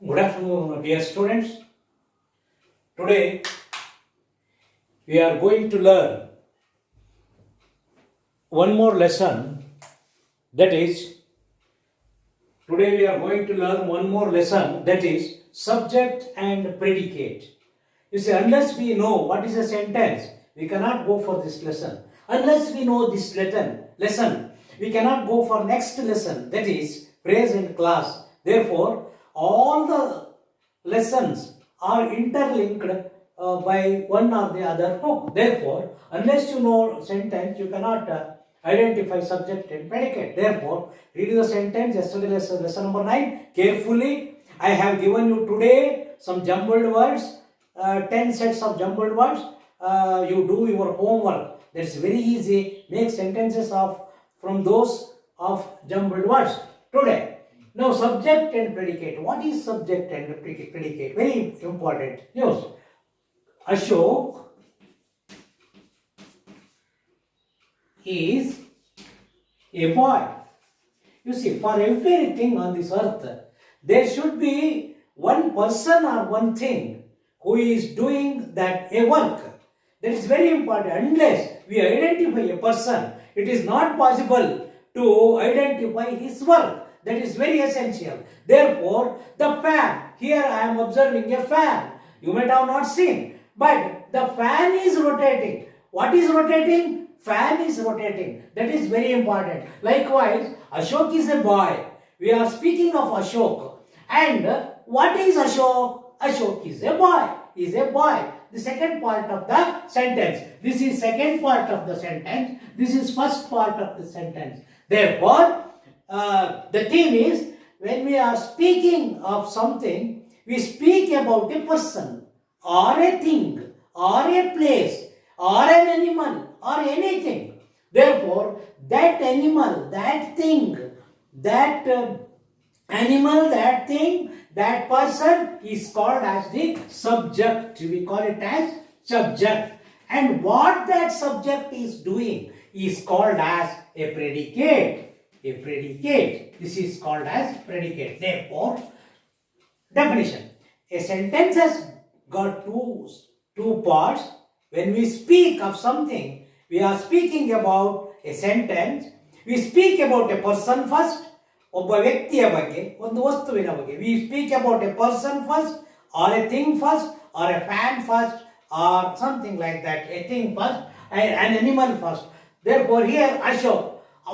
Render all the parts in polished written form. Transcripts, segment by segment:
Good afternoon, dear students. Today we are going to learn one more lesson. That is, today we are going to learn one more lesson, that is subject and predicate. You see, unless we know what is a sentence, we cannot go for this lesson. Unless we know this lesson, we cannot go for next lesson, that is present class. Therefore, all the lessons are interlinked by one or the other hook. Therefore, unless you know sentence, you cannot identify subject and predicate. Therefore, read the sentence, yesterday lesson number 9 carefully. I have given you today some jumbled words, 10 sets of jumbled words. You do your homework. That's very easy. Make sentences from those of jumbled words today. Now, subject and predicate. What is subject and predicate? Very important news. Ashok is a boy. You see, for everything on this earth, there should be one person or one thing who is doing that a work. That is very important. Unless we identify a person, it is not possible to identify his work. That is very essential. Therefore, the fan. Here I am observing a fan. You might have not seen. But the fan is rotating. What is rotating? Fan is rotating. That is very important. Likewise, Ashok is a boy. We are speaking of Ashok. And what is Ashok? Ashok is a boy. Is a boy. The second part of the sentence. This is second part of the sentence. This is first part of the sentence. Therefore, the theme is, when we are speaking of something, we speak about a person or a thing or a place or an animal or anything. Therefore, that animal, that thing, that animal, that thing, that person is called as the subject. We call it as subject. And what that subject is doing is called as a predicate. A predicate. This is called as predicate. Therefore, definition. A sentence has got two parts. When we speak of something, we are speaking about a sentence. We speak about a person first. ಒಬ್ಬ ವ್ಯಕ್ತಿಯ ಬಗ್ಗೆ, ಒಂದು ವಸ್ತುವಿನ ಬಗ್ಗೆ. We speak about a person first, or a thing first, or a fan first, or something like that. A thing first, an animal first. Therefore, here Ashok.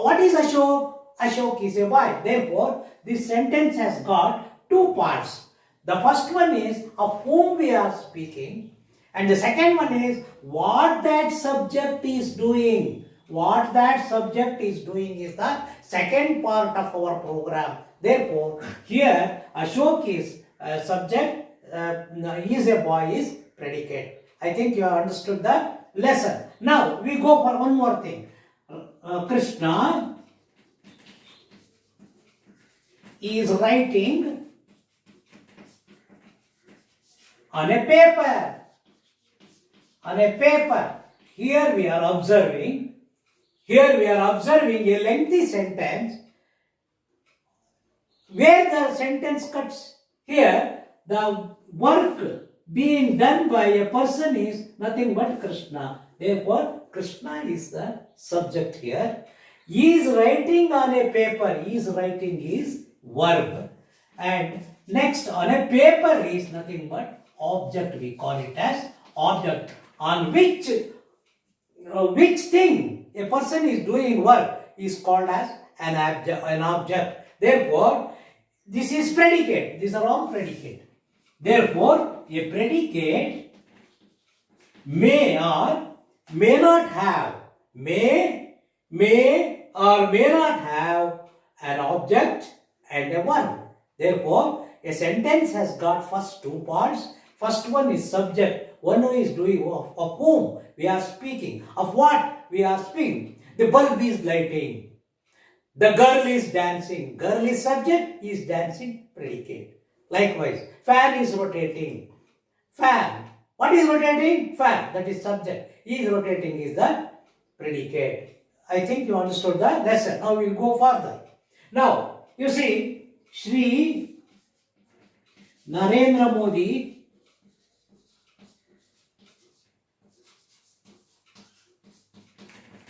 What is Ashok? Ashok is a boy. Therefore, this sentence has got two parts. The first one is of whom we are speaking, and the second one is what that subject is doing. What that subject is doing is the second part of our program. Therefore, here Ashok is subject, is a boy is predicate. I think you have understood the lesson. Now, we go for one more thing. Krishna is writing on a paper. On a paper. Here we are observing a lengthy sentence where the sentence cuts. Here, the work being done by a person is nothing but Krishna. Therefore, Krishna is the subject here. He is writing on a paper. He is writing is verb. And next, on a paper is nothing but object. We call it as object. On which thing a person is doing work is called as an object. Therefore, this is predicate. These are all predicate. Therefore, a predicate may or may not have, may or may not have an object and a verb. Therefore, a sentence has got first two parts. First one is subject. One who is doing of whom we are speaking. Of what we are speaking. The bulb is lighting. The girl is dancing. Girl is subject, is dancing, predicate. Likewise, fan is rotating. Fan. What is rotating? Fan. That is subject. Is rotating is the predicate. I think you understood the lesson. Now we will go further. Now, you see, Shri Narendra Modi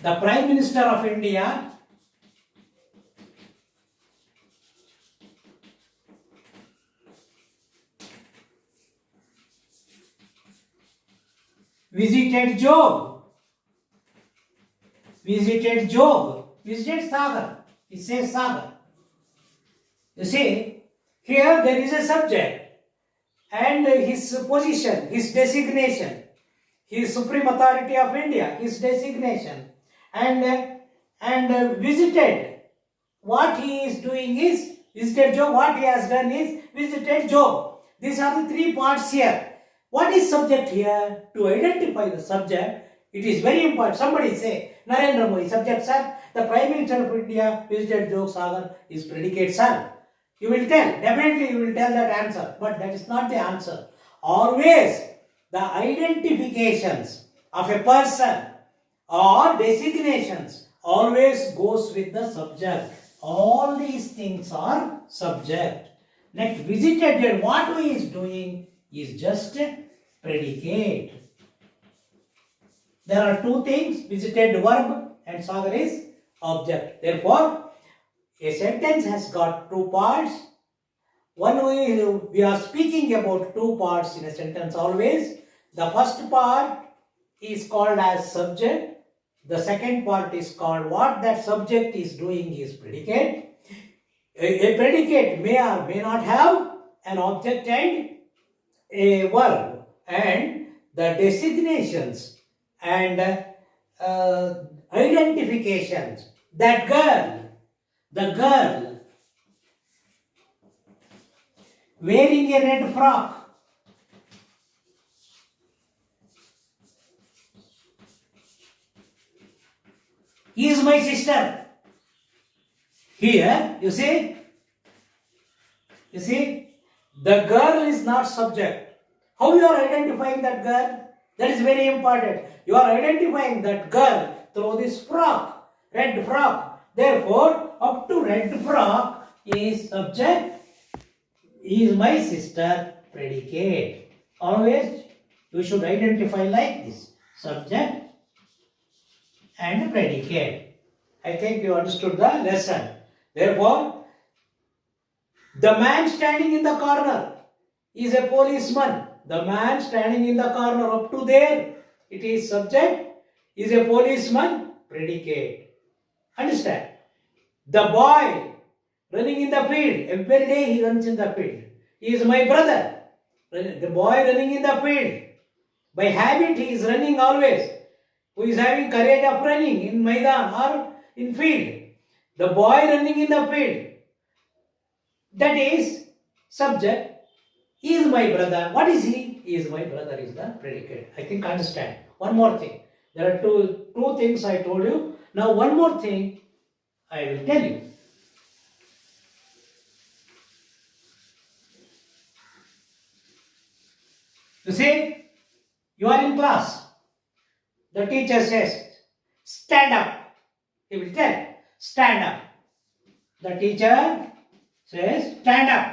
the Prime Minister of India visited Job. Visited Sagar. It says Sagar. You see, here there is a subject and his position, his designation, his supreme authority of India, his designation, and visited. What he is doing is visited Job. What he has done is visited Job. These are the three parts here. What is subject here? To identify the subject, it is very important. Somebody say, Narendra Modi, subject sir. The Prime Minister of India visited Job Sagar is predicate sir. You will tell, definitely you will tell that answer. But that is not the answer. Always the identifications of a person or designations always goes with the subject. All these things are subject. Next, visited, what he is doing is just a predicate. There are two things, visited verb and Sagar is object. Therefore, a sentence has got two parts. We are speaking about two parts in a sentence always. The first part is called as subject. The second part is called what that subject is doing is predicate. A predicate may or may not have an object and a verb, and the designations and identifications. That girl, the girl wearing a red frock, is my sister. Here, you see, the girl is not subject. How you are identifying that girl? That is very important. You are identifying that girl through this frock, red frock. Therefore, up to red frock is subject, is my sister, predicate. Always you should identify like this, subject and predicate. I think you understood the lesson. Therefore, the man standing in the corner is a policeman. The man standing in the corner up to there, it is subject, is a policeman, predicate. Understand? The boy running in the field, every day he runs in the field. He is my brother. The boy running in the field. By habit he is running always. Who is having courage of running in Maidan or in field. The boy running in the field. That is subject. He is my brother. What is he? He is my brother is the predicate. I think understand. One more thing. There are two things I told you. Now one more thing I will tell you. You see, you are in class. The teacher says, stand up. He will tell, stand up. The teacher says, stand up.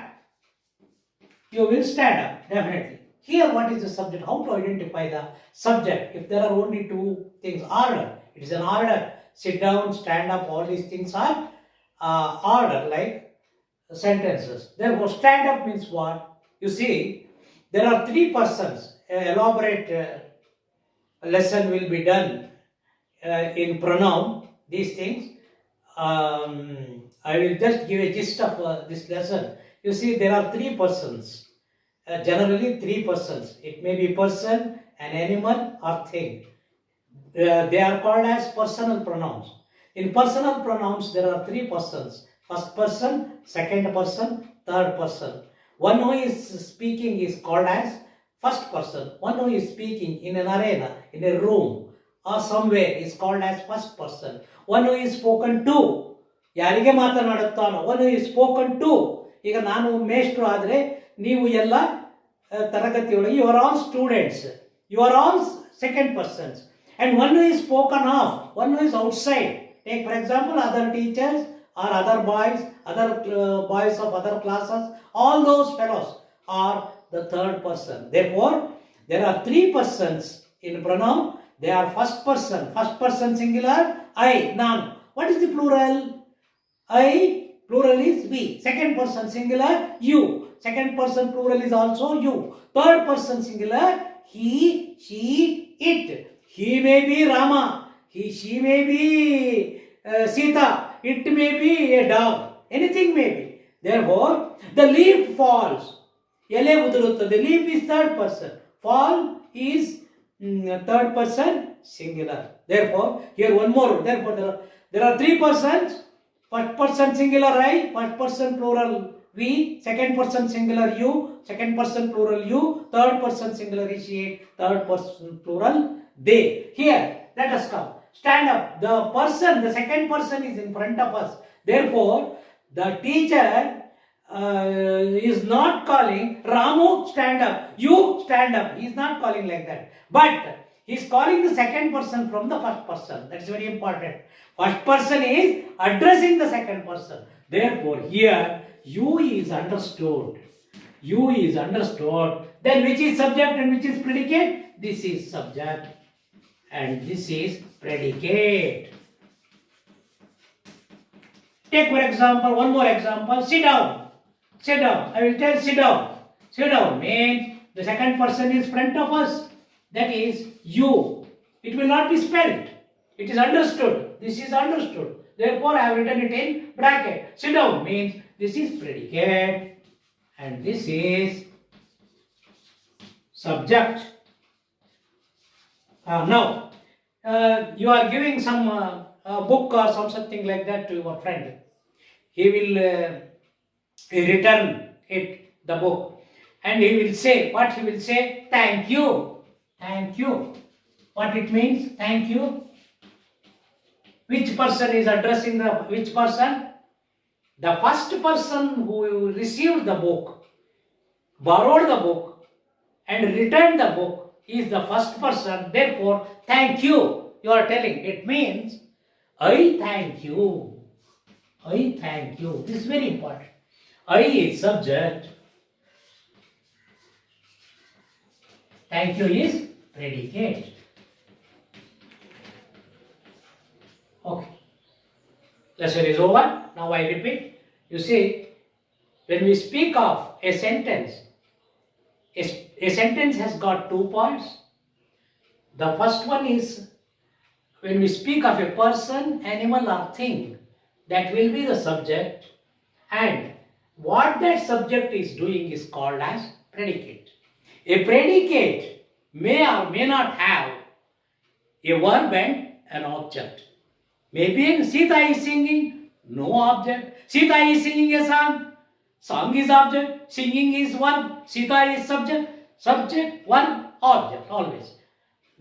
You will stand up, definitely. Here, what is the subject? How to identify the subject? If there are only two things, order. It is an order. Sit down, stand up, all these things are order, like sentences. Therefore, stand up means what? You see, there are three persons. An elaborate lesson will be done in pronoun, these things. I will just give a gist of this lesson. You see, there are three persons. Generally, three persons. It may be person, an animal, or thing. They are called as personal pronouns. In personal pronouns, there are three persons. First person, second person, third person. One who is speaking is called as first person. One who is speaking in an arena, in a room, or somewhere is called as first person. One who is spoken to, ಯಾರಿಗೆ ಮಾತನಾಡುತ್ತಾನೋ, one who is spoken to. ಈಗ ನಾನು ಮೇಷ್ಟ್ರು ಆದರೆ ನೀವು ಎಲ್ಲ ತರಗತಿಯೊಳಗೆ you are all students. You are all second persons. And one who is spoken of, one who is outside. Take for example other teachers or other boys of other classes, all those fellows or the third person. Therefore, there are three persons in pronoun. They are first person singular, I, noun. What is the plural? I, plural is we. Second person singular, you. Second person plural is also you. Third person singular, he, she, it. He may be Rama. She may be Sita. It may be a dog. Anything may be. Therefore, the leaf falls. Ele udurutta. The leaf is third person. Fall is third person singular. Therefore, here one more. Therefore, there are three persons. First person singular I, first person plural we, second person singular you, second person plural you, third person singular is she, third person plural they. Here, let us come. Stand up. The second person is in front of us. Therefore, the teacher is not calling Ramu stand up, you stand up. He is not calling like that. But he is calling the second person from the first person. That is very important. First person is addressing the second person. Therefore, here you is understood. You is understood. Then which is subject and which is predicate? This is subject and this is predicate. Take for example, one more example. Sit down. Sit down. I will tell sit down. Sit down means the second person is front of us. That is you. It will not be spelled. It is understood. This is understood. Therefore, I have written it in bracket. Sit down means this is predicate and this is subject. Now, you are giving some book or something like that to your friend. He will return it, the book, and he will say, what he will say? Thank you. Thank you. What it means? Thank you. Which person is addressing which person? The first person who received the book, borrowed the book and returned the book is the first person. Therefore, thank you. You are telling. It means, I thank you. I thank you. This is very important. I is subject. Thank you is predicate. Okay. Lesson is over. Now I repeat. You see, when we speak of a sentence has got 2 parts. The first one is when we speak of a person, animal or thing, that will be the subject, and what that subject is doing is called as predicate. A predicate may or may not have a verb and an object. Maybe Sita is singing, no object. Sita is singing a song. Song is object, singing is verb, Sita is subject. Subject, verb, object, always.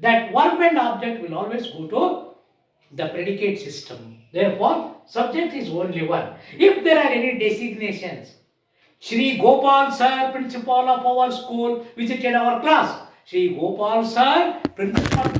That verb and object will always go to the predicate system. Therefore, subject is only one. If there are any designations, Shri Gopal Sir, principal of our school, visited our class. Shri Gopal Sir, principal